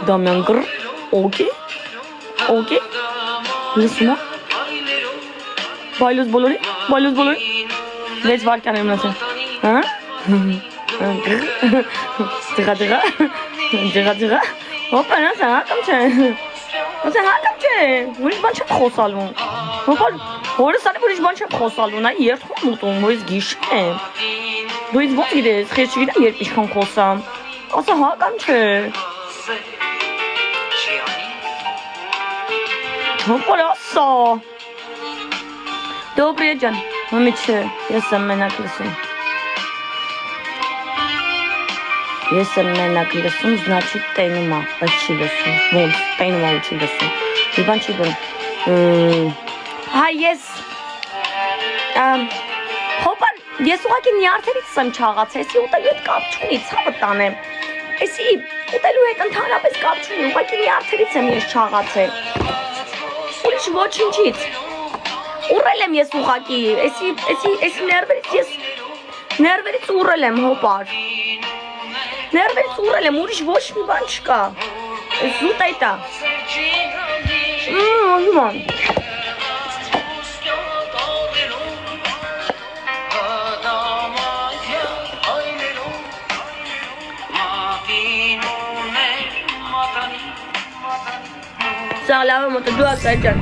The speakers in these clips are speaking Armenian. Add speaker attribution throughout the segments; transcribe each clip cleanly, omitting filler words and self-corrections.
Speaker 1: Դամյան գր, օքեյ, լսում ա, բայլուզ բոլորի, 6 վարկյան եմ նասել, ջղա, հոպա նասա հակամ չէ, ուրիշ բան չեմ խոսալուն, հոպա հորս ալի ուրիշ բան չեմ խոսալուն, այ երդխում մուտում, որ ես գիշ եմ, դու ինձ ոնց գիտես, խես չգիտեմ երբ իշխան խոսամ, ասա հակամ չէ, հոպար ասա, Добрый день, մամիչը, ես եմ մենակ լսում, значит տենում ա, բայց չի լսում, ոնց, տենում ա ու չի լսում, մի բան չի բնում, հա ես, հոպար, ես ուղակի նյարդերից եմ չաղաց, եսի ուտելու հետ կապ չունի, ցավը տանեմ, եսի ուտելու հետ ընդհանրապես կապ չունի, ուղակի նյարդերից եմ ես չաղացել, ուրիշ ոչինչից, ուռել եմ ես ուղակի, եսի ներվերից ուռել եմ հոպար, ներվերից ուռել եմ, ուրիշ ոչ մի բան չկա, ես զուտ այդ ա, ման, սաղլավը մոտը դու ասա ջան,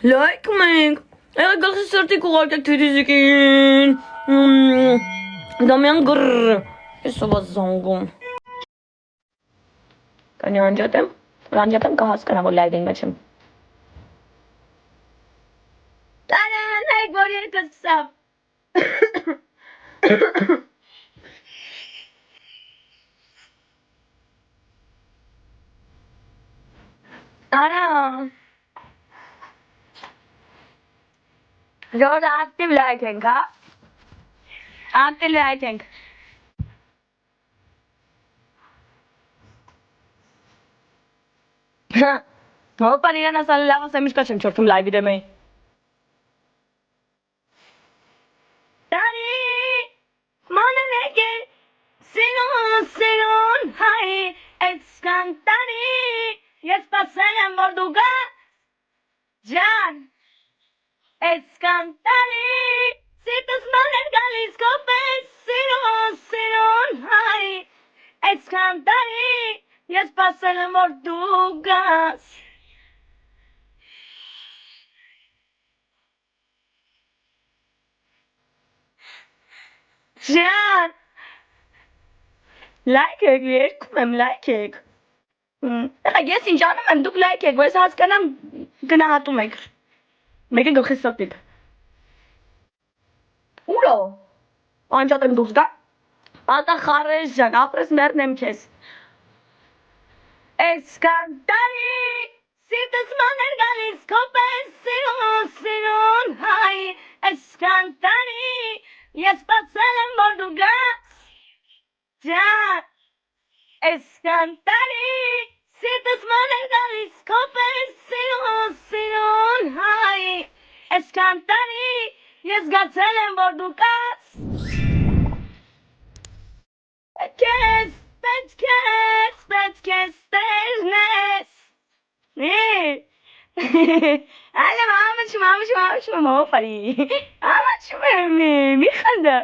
Speaker 1: լայքում ենք, եղը գլխի սրտի կուղարկեք թիրիզիկին, դամյան գր, ես սովազ զանգում, կանի անջատեմ կհասկանա, որ լայվ են մեջ եմ, տանանայք, որ երկս սավ, Արա, ժորդ ակտիվ լայք ենք, հա, ակտիվ լայք ենք, հոպան իրան ասալը լավ ասեմ իշկա չեմ չորդում լայվի դեմ էի, Տանի, մանեն եկել, սիրուն, հայ, էցկան տանի, ես պասել եմ, որ դու գա, ջան, էցկան տանի, սիրտս ման էր գալիս կոպես, սիրուն, հայ, էցկան տանի, ես պասել եմ, որ դու գաս, ջան, լայք եք, երկում եմ լայք եք, ես ինչ անում եմ, դուք լայք եք, որ ես հասկանամ գնահատում եք, մեկը գլխի սրտիկ, ուրո, անջատ եմ դուս գա, ատա խարես ժան, ապրես մերնեմ կեզ, էսկան տանի, սիրտս ման էր գալիս կոպես, սիրուն, հայ, էսկան տանի, ես պացել եմ, որ դու գաս, ջան, էսկան տանի, սիրտս ման էր գալիս կոպես, սիրուն, հայ, էսկան տանի, ես գացել եմ, որ դու կաս, պետք ես տերնես, այլեմ ամաչում, հոպարի, ամաչում եմ, մի խանդը,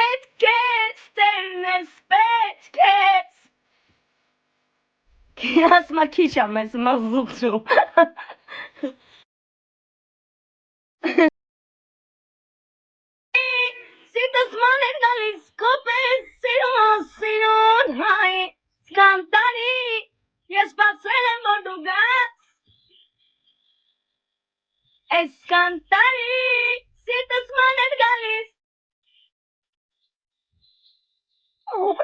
Speaker 1: պետք ես տերնես, ասմա քիչ եմ ես, մազուծում, Սիրտս ման էր գալիս կոպես, սիրուն, հայ, սկանտանի, ես բացել եմ, որ դու գաս, ես սկանտանի, սիրտս ման էր գալիս,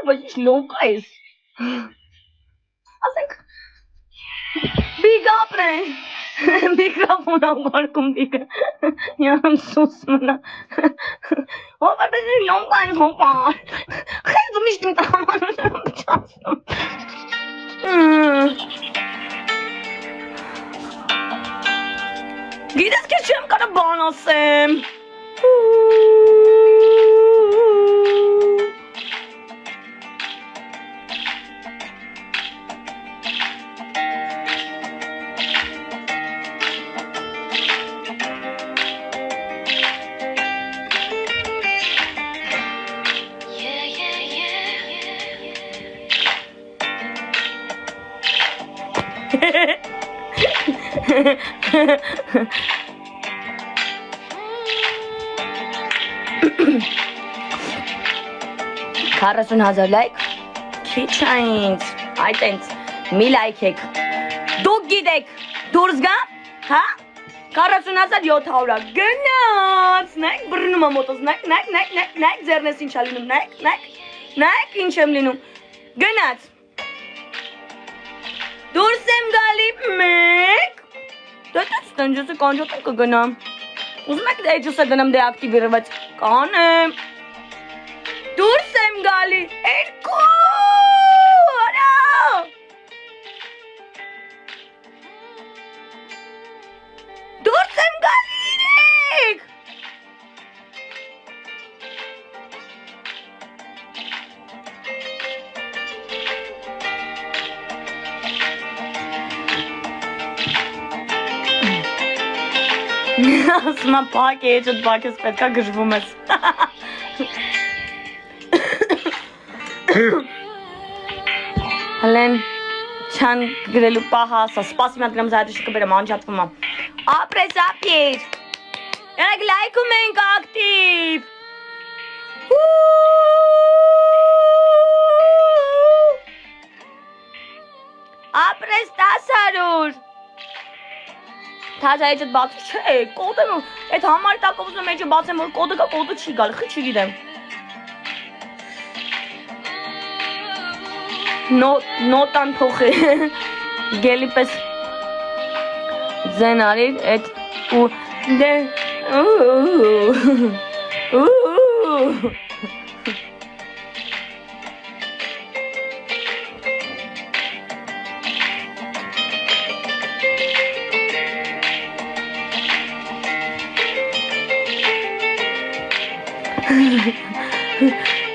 Speaker 1: բայց ինչ լոկա ես, ասենք, բիգ ապրեն, Mikrofon korkum diye. Yanım susmana. O da benim yoldan kopar. Kızım işte tamamen çarptım. Գիտես քեզ չեմ կարող բան ասեմ։ Քառասուն հազար լայք, քիչ է ինձ, այդ ինձ, մի լայք եք, դուք գիտեք, դուրս գա, հա, 40,700, գնաց, նայք, բռնում եմ ոտոս, նայք, ձերնես ինչ է լինում, նայք, ինչ եմ լինում, գնաց, դուրս եմ գալի մեկ, դետեց տնջոցը կանջոտ եմ կգնամ, ուզում եք էջուս է դնեմ դեակտիվիրված, կանեմ, դուրս եմ գալի, երկու, արա, դուրս եմ գալի իրեք, ասմա պակ է, էջդ պակ ես պետքա գժվում ես, հլեն չան գրելու պահա ասա, սպասի միատ գրամ զայդուշի կբերեմ, անջատվում եմ, ապրես ապիր, երեք լայքում ենք ակտիվ, ապրես 1000, թազա էջդ բացի չէ, կոդ եմ, էդ համարի տակով ուզում էջը բացեմ, որ կոդը կա, կոդը չի գալ, խի չի գիտեմ, նոտան փոխի, գելի պես ձեն արիր, էդ ու դե,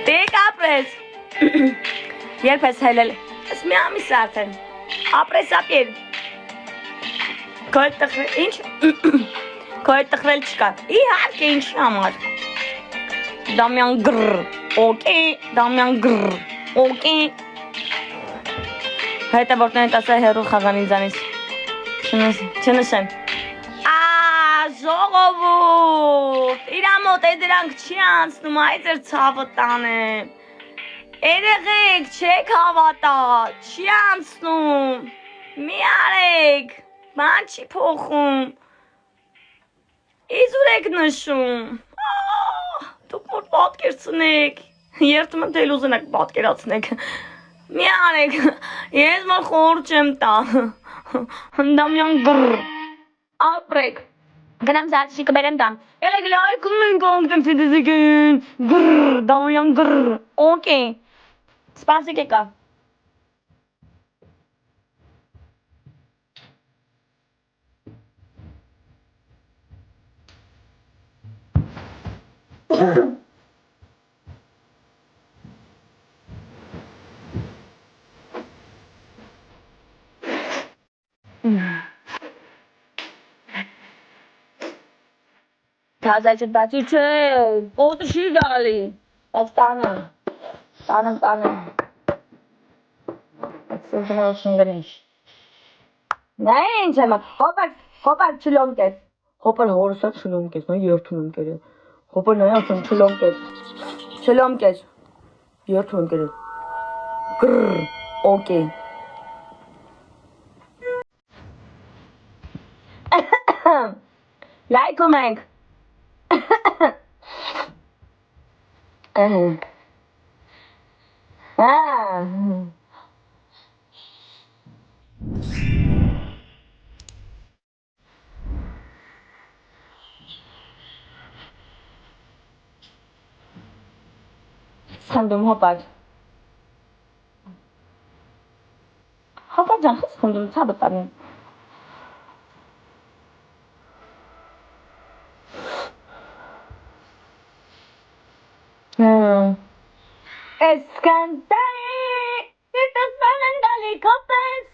Speaker 1: տեք ապրես, երբ ես հելել, ես մի ամիս արդեն, ապրես ապիր, քո հետ տխրել, ինչ, քո հետ տխրել չկա, իհարկե ինչի համար, Դամյան գրր, օկեյ, Դամյան գրր, օկեյ, հետևորդներն տասը հերու խաղան ինձանից, չնշեմ, ժողովուրդ, իրա մոտ է դրանք չի անցնում, այդ էր ցավը տանեմ, երեխեք չեք հավատա, չի անցնում, մի արեք, բան չի փոխում, իզուր եք նշում, դուք մոտ պատկերցնեք, երդում եմ թել ուզենակ պատկերացնեք, մի արեք, ես մոր խոր չեմ տա, Դամյան գրր, ապրեք, գնամ զարդիշի կբերեմ դամ, երեք լայքում ենք անգտեմ սիդիզիկին, գրր, Դամյան գրր, օկեյ, սպասիկ եկա, Թազայցդ բացի չէ, կոտը չի գալի, բայց տանեմ, սուզմարոշն գնիշ, նա ինձ եմ, հոպար չլոմք ես, հոպար հորսա չլոմք ես, նա երդում եմ կերել, հոպար նա ասում չլոմք ես, երդում եմ կերել, գրր, օկեյ, լայքում ենք, Խնդում հոպար ջան, խս խնդում, ցաբը տանեմ Escantare, sirtas manandali kopes,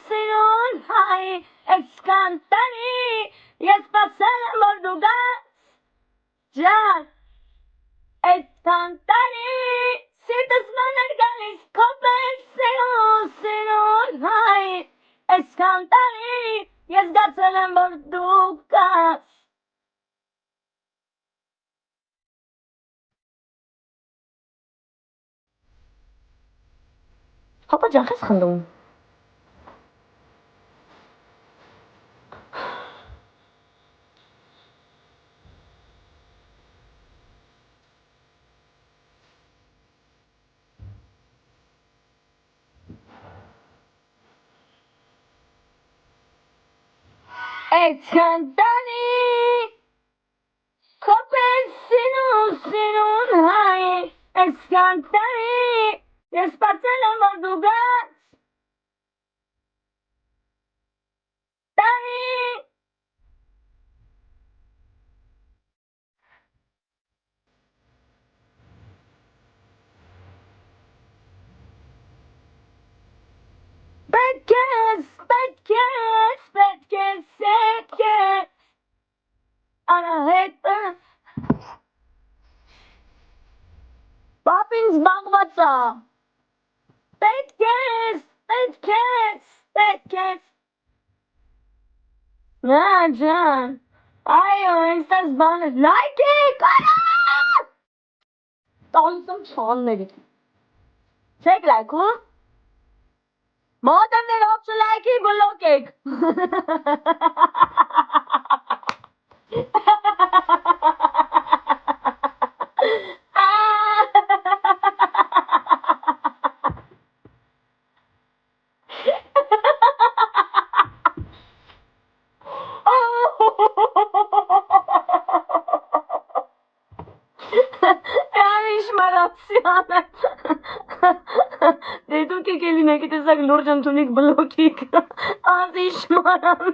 Speaker 1: sinon, hai. Escantare, yes pasala mordugas, jazz. Escantare, sirtas manandali kopes, sinon, hai. Escantare, yes pasala mordugas. Papa ջան, քեզ խնդում։ Escantare, kopes, sinon, hai. Escantare, yes pasala mordugas. Tani. Petke. Anaheta. Papins bangvatsa. Petke. Na, Can. Ayo, instas bana. Like it, kara. Tanrım çanları. Check like, huh? More than the option like it, below cake. Շմարացյանը դե դուք եք էլին եք տեսակ լուրջ ընդունիք բլոկիք ազի շմարան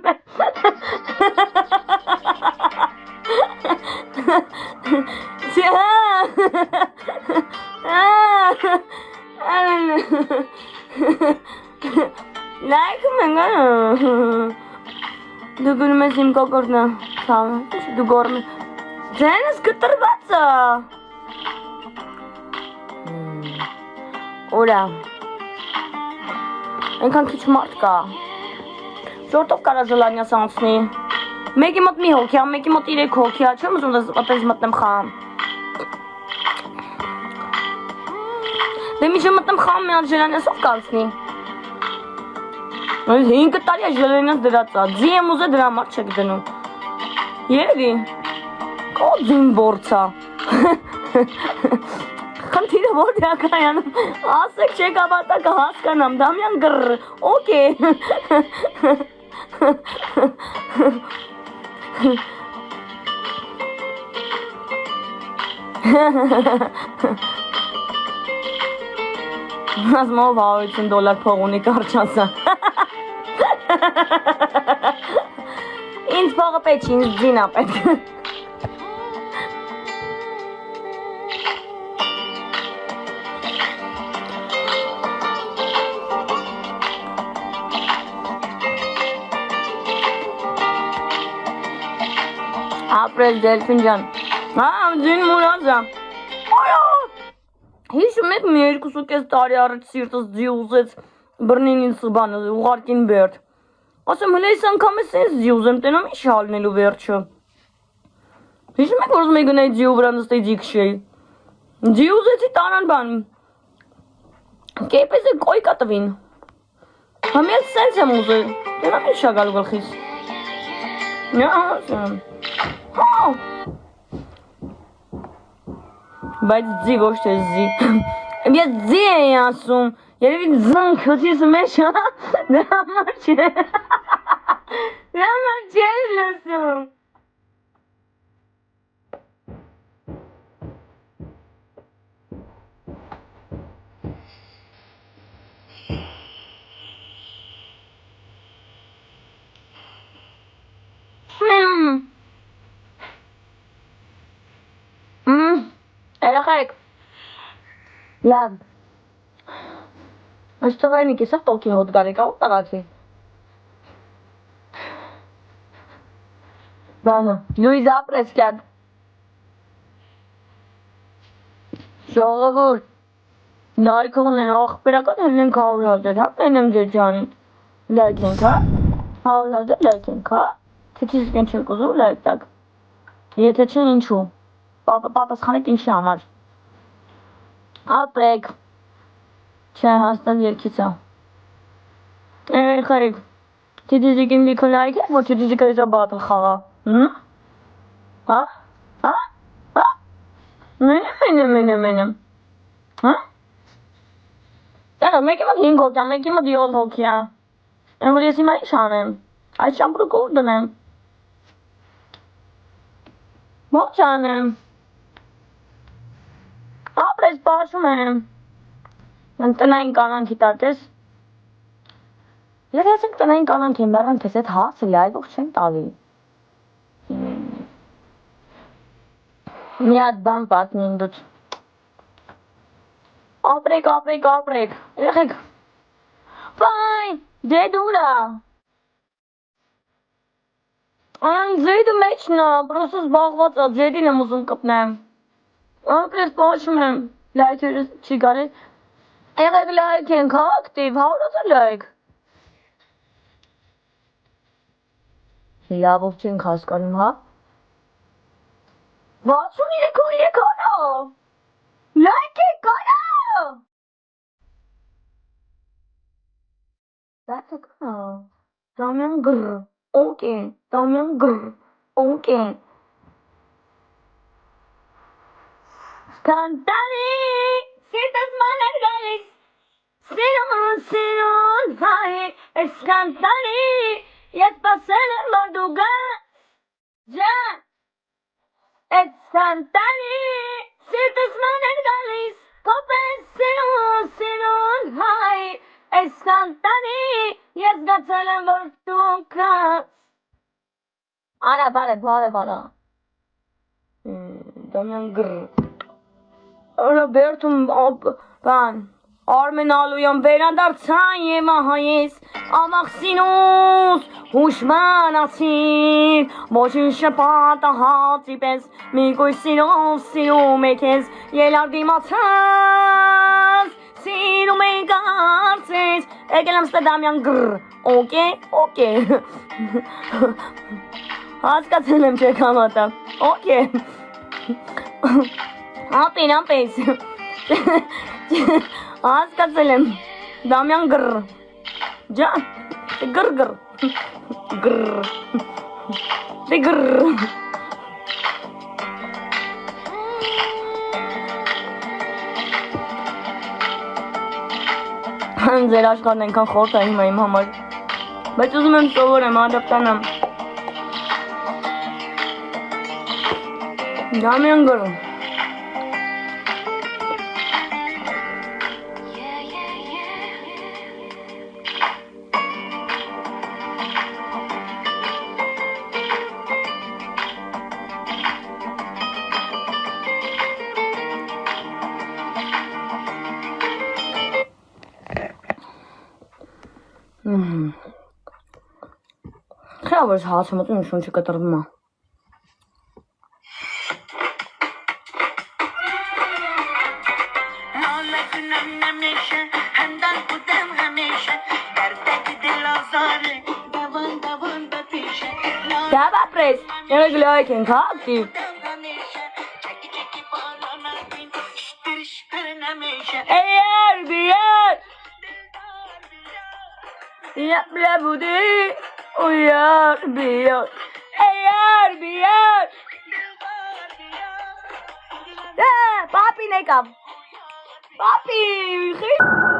Speaker 1: լայքը մենգա դու գնում ես իմ կոկորնա դու գորմ ձենս կտրված է Ուրա, ենքան քիչ մարդ կա, ժորդով կարա ժլանյաս անցնի, մեկի մոտ մի հոգյա, մեկի մոտ 3 հոգյա, չեմ ուզում դες մտնեմ խամ, դե մի չեմ մտնեմ խամ մի հատ ժլանյասով կանցնի, 5 տարի է ժլանյաս դրածա, ձի եմ ուզե դրա մարդ չեք դնում, երևի, կո ձին բորցա, Խնդիրը որտե է կայանում, ասեք չեք ավատա կհասկանամ, Դամյան գրր, օքեյ, ասմով $100 փող ունի կարճասա, ինձ փողը պետք չի, ինձ ձին ապետ, ապրես դելֆին ջան, ձին մուրազա, հիշում եք մի 2.5 տարի առաջ սիրտս ձի ուզեց բրնին ինձ բանը ուղարկին բերդ, ասեմ հլեիս անգամ ես ինձ ձի ուզեմ, տենամ ինչ հալնելու վերջը, հիշում եք որ ուզում եք գնայի ձի ու վրա նստեի ձի քշեի, ձի ուզեցի տարան բան, կեպեզ է կոյկա տվին, համիած սենց եմ ուզել, տենամ ինչ շագալ գլխիս, Բայց ձի ոչ թե զի, ես ձի էի ասում, երևի ձնք հոտիս մեջ, դրա համար չես լսում Երեխեք։ Լավ։ Այստեղ այն եկես տոկի հոտ գարի կա ու տղացի։ Բանը, Լուիզա Պրեսկյան։ Ժողովուրդ, նայքողն են աղբերական հեն ենք 100,000, հա պենեմ ձեր ջանին։ Լայք ենք, հա։ 100,000 լայք ենք, հա։ Թեթիս կեն չեք ուզում լայք տակ։ Եթե չեն ինչու, պատասխանեք ինչի համար։ Ապրեք, չէ հաստատ երկիցա։ Երեխեք, թեթիսիկին լիքը լայք է, որ թեթիսիկը էսա բատը խաղա։ Հա, հա, հա, մենեմ, հա։ Դա մեկի մոտ 5 հոգի, մեկի մոտ 7 հոգի է։ Են որ ես հիմա ինչ անեմ, այս շամպուրը կուր դնեմ։ Ո՞նց անեմ։ Ապրես պաշում եմ։ Տնային կանանքի տատես։ Եթե ասենք տնային կանանք են մեռան քեզ այդ հացը լայվով չեն տալի։ Մի հատ բան պատմեմ դուց։ Ապրեք, երեխեք։ Վայ, դե դուրա։ Այն ձեդը մեջն է, պրոստը զբաղված է, ձեդին եմ ուզում կպնեմ։ Ապրես պաշում եմ, լայքերը չի գարել։ Երեխեք լայք ենք, հա ակտիվ, 100,000 լայք։ Լավով չենք հասկանում, հա։ 63 կանա։ Լայք է կանա։ That's a կանա։ Դամյան գր, օկե, Դամյան գր, օկե։ Կանտանի, սիրտս մաներ գալիս, սիրուն, հայ, ես կանտանի, ես պասել եմ որ դու գաս, ջան, ես կանտանի, սիրտս մաներ գալիս, կոպես սիրուն, հայ, ես կանտանի, ես գացել եմ որ դու գաս։ Արա, բարը, Դամյան գր։ Ռոբերտում բան Արմեն Ալոյան վերադարձան եւ ահա ես ամախսինուս հուշմանացիր ոչին շպատը հացի պես մի գույ սիրում է քեզ ելար դիմացած սիրում է կարծես եկել Ամստերդամյան գր օկե հասկացել եմ չեք համատա օկե Ապես հասկացել եմ Դամյան գր ջան գր Ձեր աշխարհն այնքան խորտ է հիմա իմ համար բայց ուզում եմ սովորեմ ադապտանամ Դամյան գր Խրավարս հացը մոտում ինչ շունչը կտրվում է Դավ ապրես, երեկ լայք ենք, հա ակտիվ Էյար, բիար Yap la budi Uyar biyar Eyar biyar Papi ne kam Papi